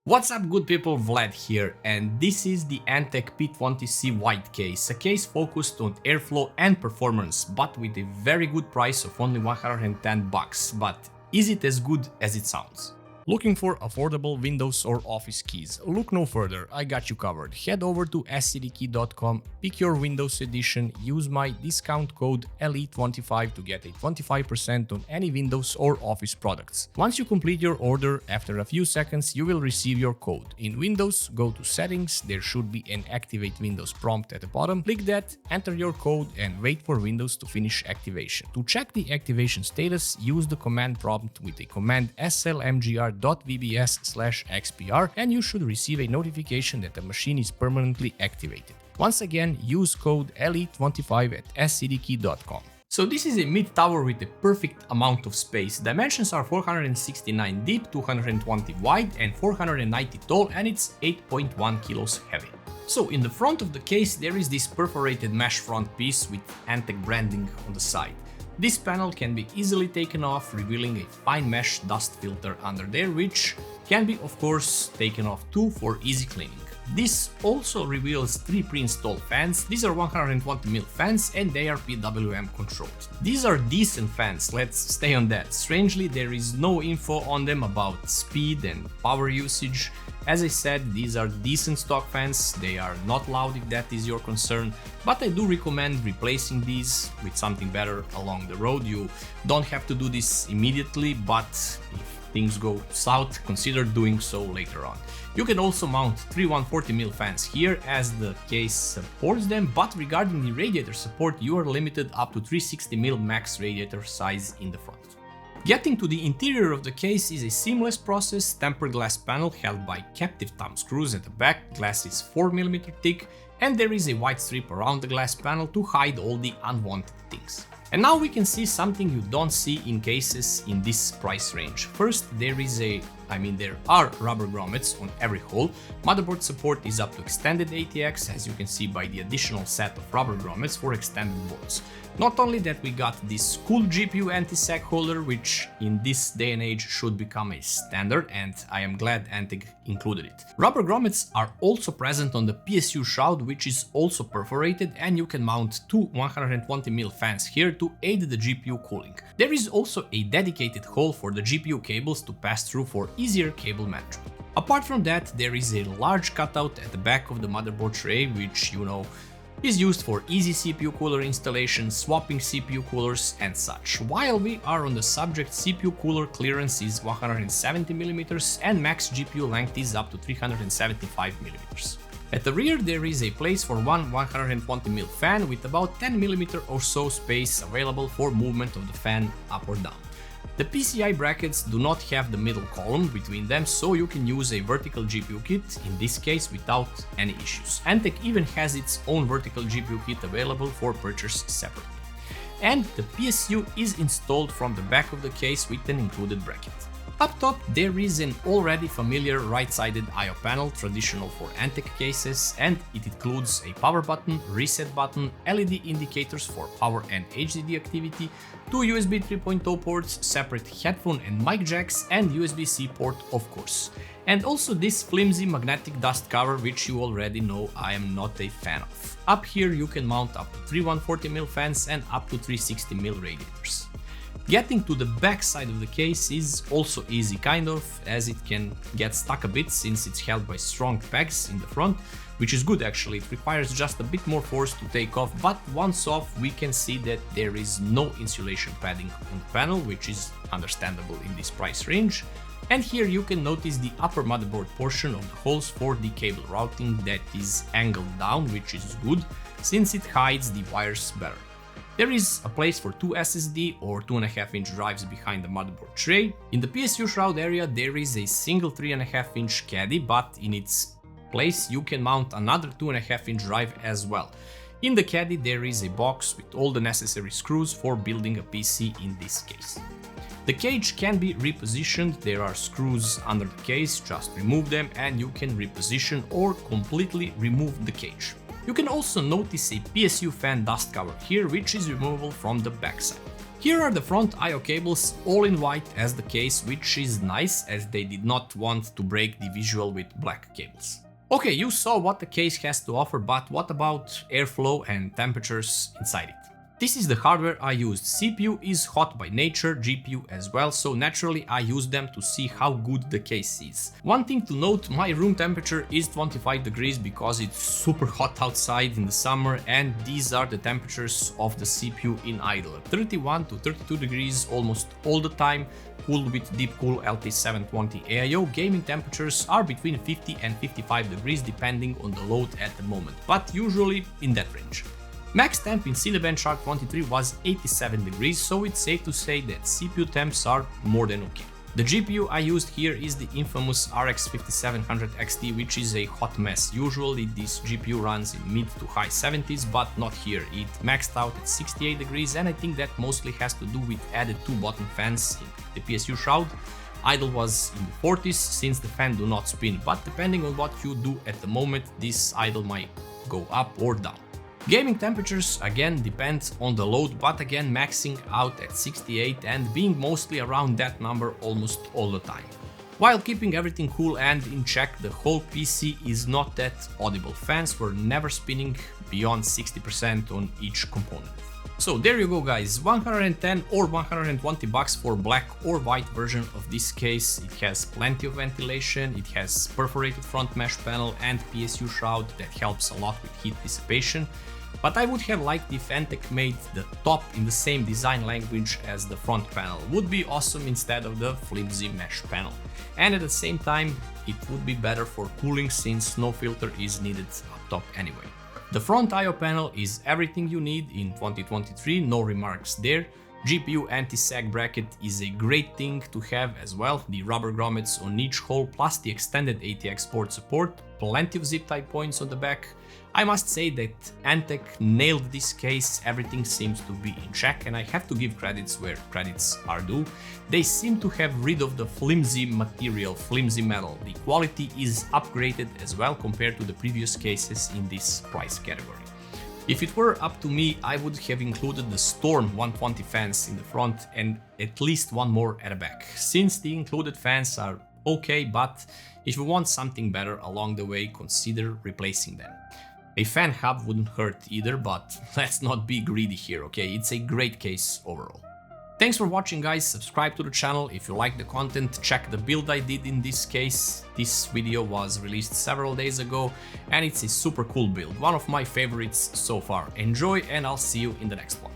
What's up, good people, Vlad here, and this is the Antec P20C White case, a case focused on airflow and performance, but with a very good price of only $110. But is it as good as it sounds? Looking for affordable Windows or Office keys? Look no further, I got you covered. Head over to scdkey.com, pick your Windows edition, use my discount code LE25 to get a 25% on any Windows or Office products. Once you complete your order, after a few seconds you will receive your code. In Windows, go to Settings, there should be an Activate Windows prompt at the bottom. Click that, enter your code and wait for Windows to finish activation. To check the activation status, use the command prompt with the command slmgr.vbs/xpr and you should receive a notification that the machine is permanently activated. Once again, use code LE25 at scdkey.com. So this is a mid-tower with a perfect amount of space. Dimensions are 469 deep, 220 wide and 490 tall, and it's 8.1 kilos heavy. So in the front of the case there is this perforated mesh front piece with Antec branding on the side. This panel can be easily taken off, revealing a fine mesh dust filter under there, which can be of course taken off too for easy cleaning. This also reveals 3 pre-installed fans. These are 120mm fans and they are PWM controlled. These are decent fans, let's stay on that. Strangely, there is no info on them about speed and power usage. As I said, these are decent stock fans, they are not loud if that is your concern, but I do recommend replacing these with something better along the road. You don't have to do this immediately, but if things go south, consider doing so later on. You can also mount 3 140mm fans here as the case supports them, but regarding the radiator support, you are limited up to 360mm max radiator size in the front. Getting to the interior of the case is a seamless process. Tempered glass panel held by captive thumb screws at the back, glass is 4mm thick, and there is a white strip around the glass panel to hide all the unwanted things. And now we can see something you don't see in cases in this price range. First, there are rubber grommets on every hole. Motherboard support is up to extended ATX, as you can see by the additional set of rubber grommets for extended boards. Not only that, we got this cool GPU anti-sag holder, which in this day and age should become a standard, and I am glad Antec included it. Rubber grommets are also present on the PSU shroud, which is also perforated, and you can mount 2 120mm fans here to aid the GPU cooling. There is also a dedicated hole for the GPU cables to pass through for easier cable management. Apart from that, there is a large cutout at the back of the motherboard tray, which is used for easy CPU cooler installation, swapping CPU coolers and such. While we are on the subject, CPU cooler clearance is 170mm and max GPU length is up to 375mm. At the rear there is a place for one 120mm fan with about 10mm or so space available for movement of the fan up or down. The PCI brackets do not have the middle column between them, so you can use a vertical GPU kit in this case without any issues. Antec even has its own vertical GPU kit available for purchase separately. And the PSU is installed from the back of the case with an included bracket. Up top there is an already familiar right-sided I/O panel, traditional for Antec cases, and it includes a power button, reset button, LED indicators for power and HDD activity, 2 USB 3.0 ports, separate headphone and mic jacks, and USB-C port of course. And also this flimsy magnetic dust cover, which you already know I am not a fan of. Up here you can mount up to 3 140mm fans and up to 360mm radiators. Getting to the back side of the case is also easy kind of, as it can get stuck a bit since it's held by strong pegs in the front, which is good actually. It requires just a bit more force to take off, but once off we can see that there is no insulation padding on the panel, which is understandable in this price range. And here you can notice the upper motherboard portion of the holes for the cable routing that is angled down, which is good since it hides the wires better. There is a place for 2 SSD or 2.5-inch drives behind the motherboard tray. In the PSU shroud area there is a single 3.5-inch caddy, but in its place you can mount another 2.5-inch drive as well. In the caddy there is a box with all the necessary screws for building a PC in this case. The cage can be repositioned, there are screws under the case, just remove them and you can reposition or completely remove the cage. You can also notice a PSU fan dust cover here, which is removable from the backside. Here are the front I/O cables, all in white as the case, which is nice as they did not want to break the visual with black cables. Okay, you saw what the case has to offer, but what about airflow and temperatures inside it? This is the hardware I used. CPU is hot by nature, GPU as well, so naturally I use them to see how good the case is. One thing to note, my room temperature is 25 degrees because it's super hot outside in the summer, and these are the temperatures of the CPU in idle. 31 to 32 degrees almost all the time, cooled with Deepcool LT720 AIO. Gaming temperatures are between 50 and 55 degrees depending on the load at the moment, but usually in that range. Max temp in Cinebench Shark 23 was 87 degrees, so it's safe to say that CPU temps are more than okay. The GPU I used here is the infamous RX 5700 XT, which is a hot mess. Usually this GPU runs in mid to high 70s, but not here. It maxed out at 68 degrees, and I think that mostly has to do with added 2 bottom fans in the PSU shroud. Idle was in the 40s since the fan do not spin, but depending on what you do at the moment, this idle might go up or down. Gaming temperatures again depend on the load, but again maxing out at 68 and being mostly around that number almost all the time. While keeping everything cool and in check, the whole PC is not that audible. Fans were never spinning beyond 60% on each component. So there you go guys, 110 or 120 bucks for black or white version of this case. It has plenty of ventilation, it has perforated front mesh panel and PSU shroud that helps a lot with heat dissipation. But I would have liked if Antec made the top in the same design language as the front panel. Would be awesome instead of the flimsy mesh panel. And at the same time, it would be better for cooling since no filter is needed up top anyway. The front I/O panel is everything you need in 2023, no remarks there. GPU anti-sag bracket is a great thing to have as well, the rubber grommets on each hole plus the extended ATX port support, plenty of zip tie points on the back. I must say that Antec nailed this case, everything seems to be in check, and I have to give credits where credits are due. They seem to have rid of the flimsy material, flimsy metal. The quality is upgraded as well compared to the previous cases in this price category. If it were up to me, I would have included the Storm 120 fans in the front and at least one more at the back, since the included fans are okay, but if you want something better along the way, consider replacing them. A fan hub wouldn't hurt either, but let's not be greedy here, okay? It's a great case overall. Thanks for watching guys, subscribe to the channel if you like the content, check the build I did in this case. This video was released several days ago and it's a super cool build, one of my favorites so far. Enjoy and I'll see you in the next one.